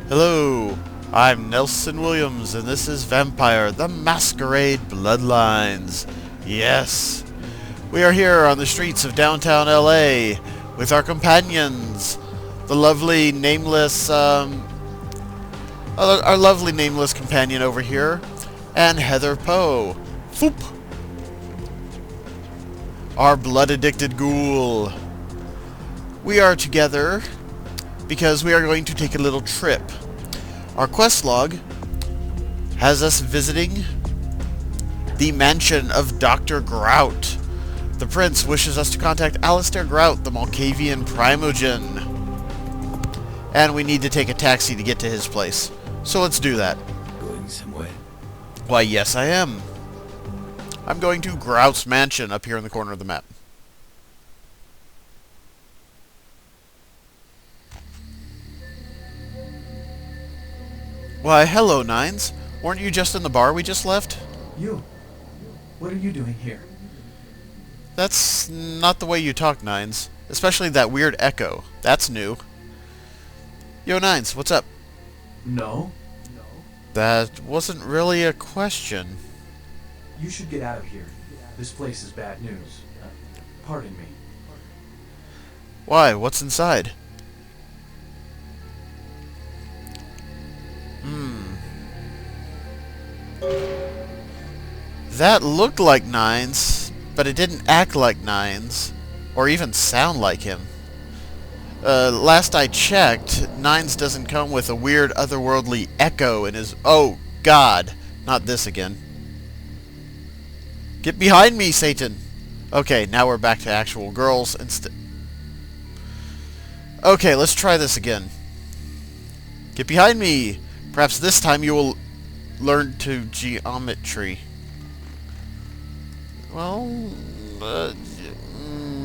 Hello, I'm Nelson Williams, and this is Vampire, the Masquerade Bloodlines. Yes, we are here on the streets of downtown LA with our companions, the lovely nameless, our lovely nameless companion over here, and Heather Poe. Foop! Our blood-addicted ghoul. We are together because we are going to take a little trip. Our quest log has us visiting the mansion of Dr. Grout. The prince wishes us to contact Alistair Grout, the Malkavian primogen. And we need to take a taxi to get to his place. So let's do that. Going somewhere? Why, yes I am. I'm going to Grout's mansion up here in the corner of the map. Why, hello, Nines. Weren't you just in the bar we just left? You? What are you doing here? That's not the way you talk, Nines. Especially that weird echo. That's new. Yo, Nines, what's up? No? That wasn't really a question. You should get out of here. This place is bad news. Pardon me. Why? What's inside? That looked like Nines, but it didn't act like Nines, or even sound like him. Last I checked, Nines doesn't come with a weird otherworldly echo in his... Oh, God! Not this again. Get behind me, Satan! Okay, now we're back to actual girls instead. Okay, let's try this again. Get behind me! Perhaps this time you will learn to geometry. Well,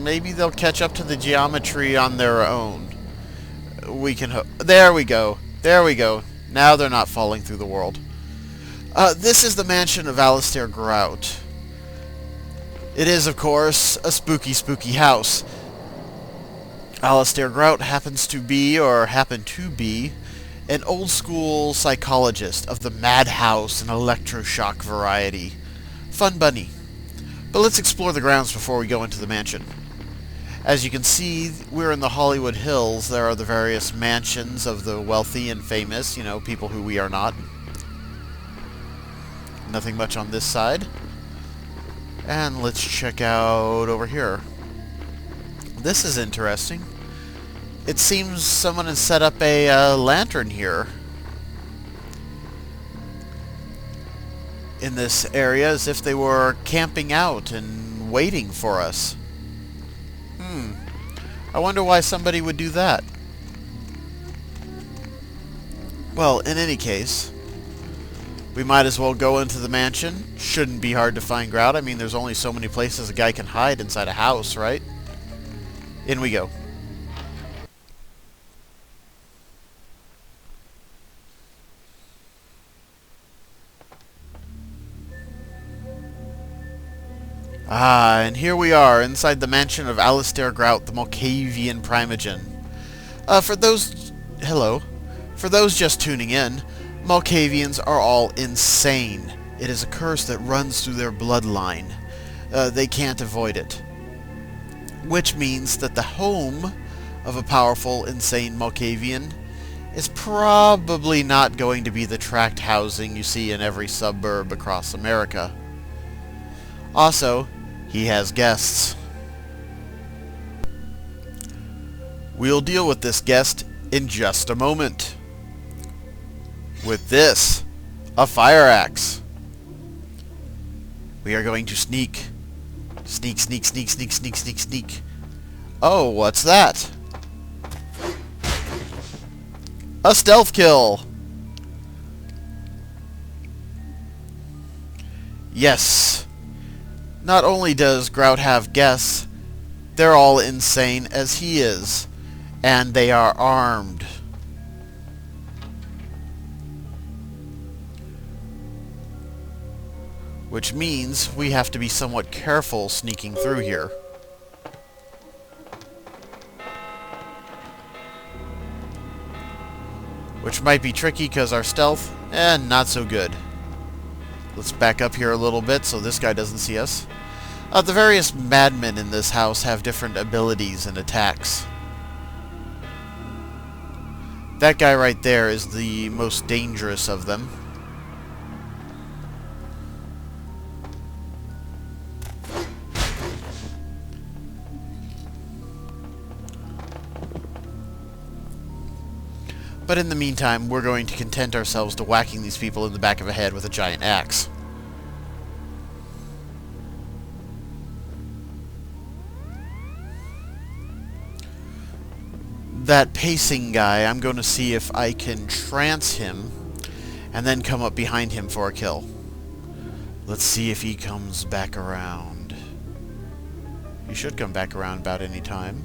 maybe they'll catch up to the geometry on their own. We can there we go. There we go. Now they're not falling through the world. This is the mansion of Alistair Grout. It is, of course, a spooky, spooky house. Alistair Grout happens to be, or happened to be, an old-school psychologist of the madhouse and electroshock variety. Fun bunny. But let's explore the grounds before we go into the mansion. As you can see, we're in the Hollywood Hills. There are the various mansions of the wealthy and famous, you know, people who we are not. Nothing much on this side. And let's check out over here. This is interesting. It seems someone has set up a lantern here in this area, as if they were camping out and waiting for us. I wonder why somebody would do that. Well, in any case, we might as well go into the mansion. Shouldn't be hard to find Grout. I mean, there's only so many places a guy can hide inside a house, right? In we go. Ah, and here we are, inside the mansion of Alistair Grout, the Malkavian primogen. For those just tuning in, Malkavians are all insane. It is a curse that runs through their bloodline. They can't avoid it. Which means that the home of a powerful, insane Malkavian is probably not going to be the tract housing you see in every suburb across America. Also, he has guests. We'll deal with this guest in just a moment. With this, a fire axe. We are going to sneak. Sneak, sneak, sneak, sneak, sneak, sneak, sneak. Oh, what's that? A stealth kill! Yes. Not only does Grout have guests, they're all insane as he is. And they are armed. Which means we have to be somewhat careful sneaking through here. which might be tricky because our stealth, not so good. Let's back up here a little bit so this guy doesn't see us. The various madmen in this house have different abilities and attacks. That guy right there is the most dangerous of them. But in the meantime, we're going to content ourselves to whacking these people in the back of the head with a giant axe. That pacing guy, I'm going to see if I can trance him and then come up behind him for a kill. Let's see if he comes back around. He should come back around about any time.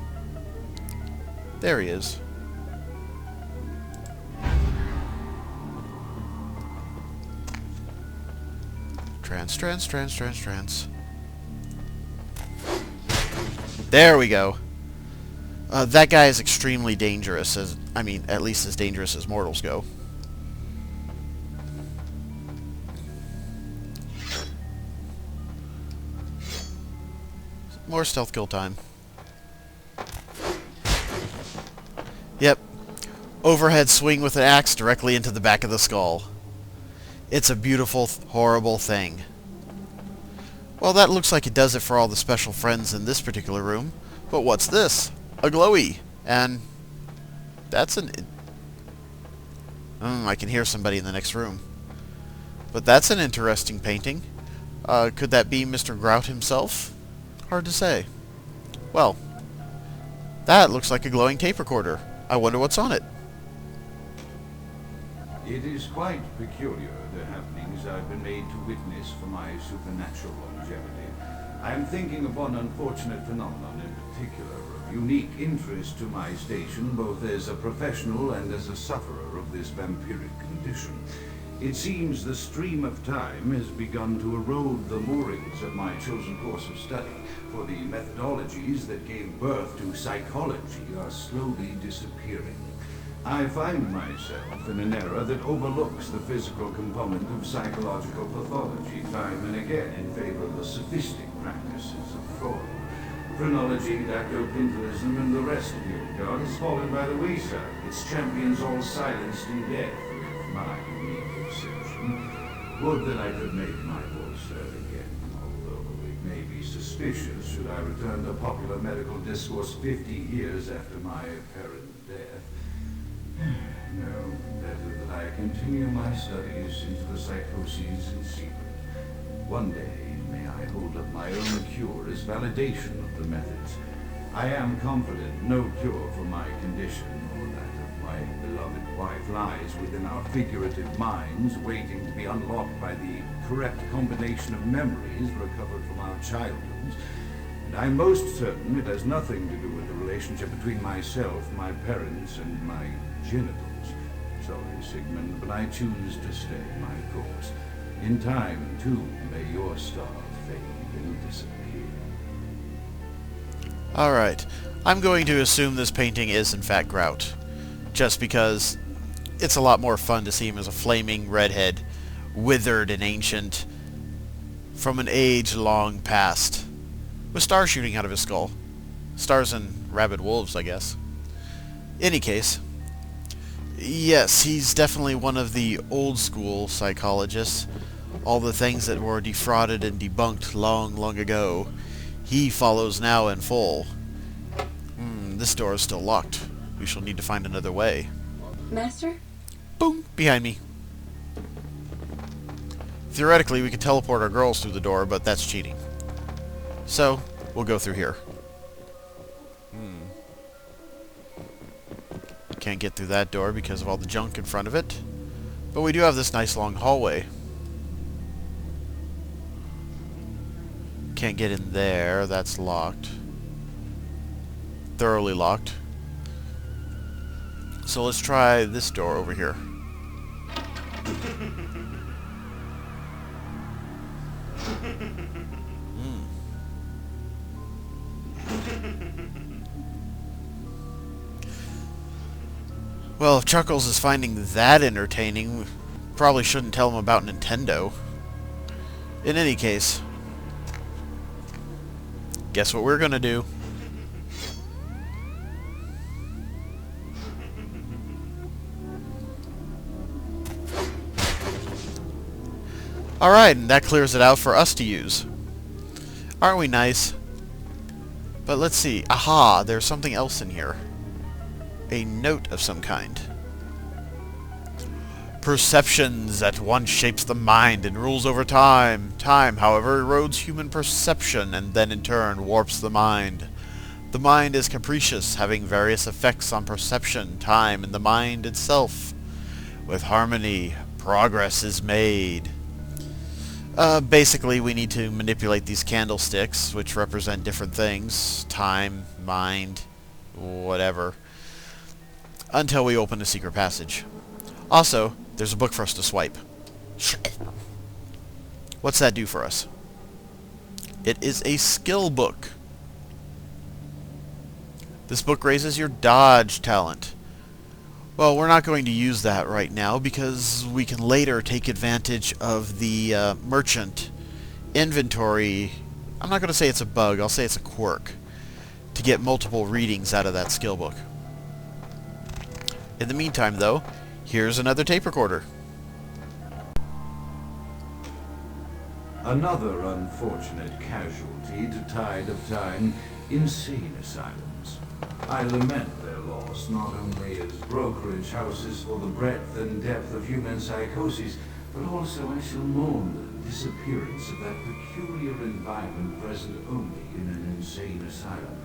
There he is. Trance. There we go. That guy is extremely dangerous, at least as dangerous as mortals go. More stealth kill time. Yep. Overhead swing with an axe directly into the back of the skull. It's a beautiful, horrible thing. Well, that looks like it does it for all the special friends in this particular room. But what's this? A glowy. And that's an... I can hear somebody in the next room. But that's an interesting painting. Could that be Mr. Grout himself? Hard to say. Well, that looks like a glowing tape recorder. I wonder what's on it. It is quite peculiar, the happenings I've been made to witness for my supernatural longevity. I am thinking of one unfortunate phenomenon in particular, of unique interest to my station, both as a professional and as a sufferer of this vampiric condition. It seems the stream of time has begun to erode the moorings of my chosen course of study, for the methodologies that gave birth to psychology are slowly disappearing. I find myself in an era that overlooks the physical component of psychological pathology time and again in favor of the sophistic practices of Freud. Phrenology, dactylpinthelism, and the rest of your God has fallen by the wayside, its champions all silenced in death, with my unique exception. Would that I could make my voice heard again, although it may be suspicious should I return to popular medical discourse 50 years after my apparent death. No, better that I continue my studies into the psychoses in secret. One day, may I hold up my own cure as validation of the methods. I am confident no cure for my condition, or that of my beloved wife, lies within our figurative minds, waiting to be unlocked by the correct combination of memories recovered from our childhoods. And I'm most certain it has nothing to do with the relationship between myself, my parents, and my genitals. Sorry, Sigmund, but I choose to stay my course. In time, too, may your star fade and disappear. Alright, I'm going to assume this painting is in fact Grout, just because it's a lot more fun to see him as a flaming redhead, withered and ancient, from an age long past, with stars shooting out of his skull. Stars and rabid wolves, I guess. Any case, yes, he's definitely one of the old school psychologists. All the things that were defrauded and debunked long ago, he follows now in full. This door is still locked. We shall need to find another way. Master? Boom! Behind me. Theoretically, we could teleport our girls through the door, but that's cheating. So, we'll go through here. Can't get through that door because of all the junk in front of it. But we do have this nice long hallway. Can't get in there. That's locked. Thoroughly locked. So let's try this door over here. Well, if Chuckles is finding that entertaining, we probably shouldn't tell him about Nintendo. In any case, guess what we're gonna do? Alright, and that clears it out for us to use. Aren't we nice? But let's see. Aha! There's something else in here. A note of some kind. Perceptions at once shapes the mind and rules over time. Time, however, erodes human perception and then in turn warps the mind. The mind is capricious, having various effects on perception, time, and the mind itself. With harmony, progress is made. Basically, we need to manipulate these candlesticks, which represent different things. Time, mind, whatever. Until we open a secret passage. Also, there's a book for us to swipe. What's that do for us? It is a skill book. This book raises your dodge talent. Well, we're not going to use that right now because we can later take advantage of the merchant inventory. I'm not going to say it's a bug, I'll say it's a quirk, to get multiple readings out of that skill book. In the meantime, though, here's another tape recorder. Another unfortunate casualty to tide of time, insane asylums. I lament their loss not only as brokerage houses for the breadth and depth of human psychoses, but also I shall mourn the disappearance of that peculiar environment present only in an insane asylum.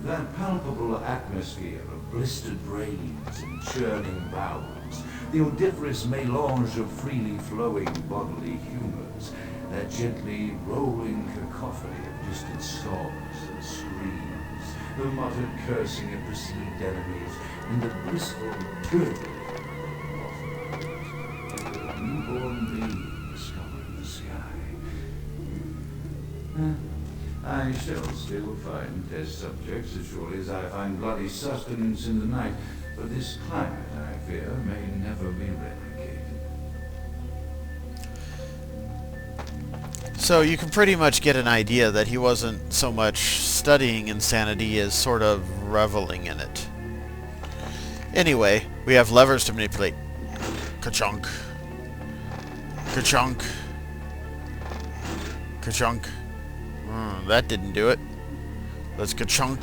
That palpable atmosphere of blistered brains and churning bowels, the odoriferous melange of freely flowing bodily humors, that gently rolling cacophony of distant sobs and screams, the muttered cursing of perceived enemies, and the blissful gurgle of a newborn baby discovering the sky. I shall still find test subjects as surely as I find bloody sustenance in the night, but this climate, I fear, may never be replicated. So you can pretty much get an idea that he wasn't so much studying insanity as sort of reveling in it. Anyway, we have levers to manipulate. Ka-chunk. Ka-chunk. Ka-chunk. That didn't do it. Let's ka-chunk.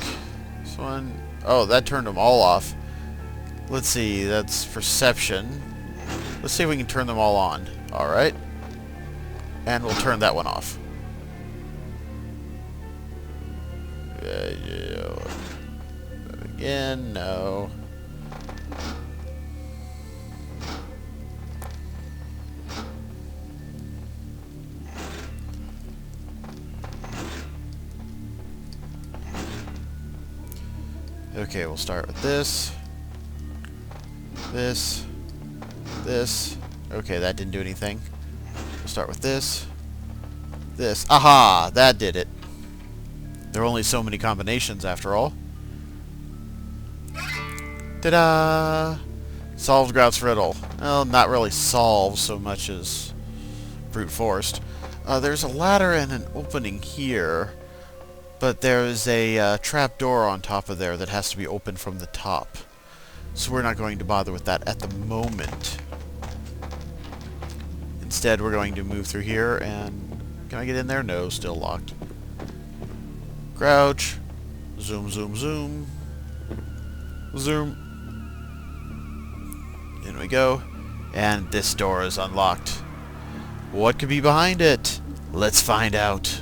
This one. Oh, that turned them all off. Let's see, that's perception. Let's see if we can turn them all on. Alright. And we'll turn that one off. Again, no. Okay, we'll start with this. This. This. Okay, that didn't do anything. We'll start with this. This. Aha! That did it. There are only so many combinations after all. Ta-da! Solved Grout's riddle. Well, not really solved so much as brute forced. There's a ladder and an opening here, but there's a trap door on top of there that has to be opened from the top. So we're not going to bother with that at the moment. Instead, we're going to move through here and... Can I get in there? No, still locked. Crouch. Zoom, zoom, zoom. Zoom. In we go. And this door is unlocked. What could be behind it? Let's find out.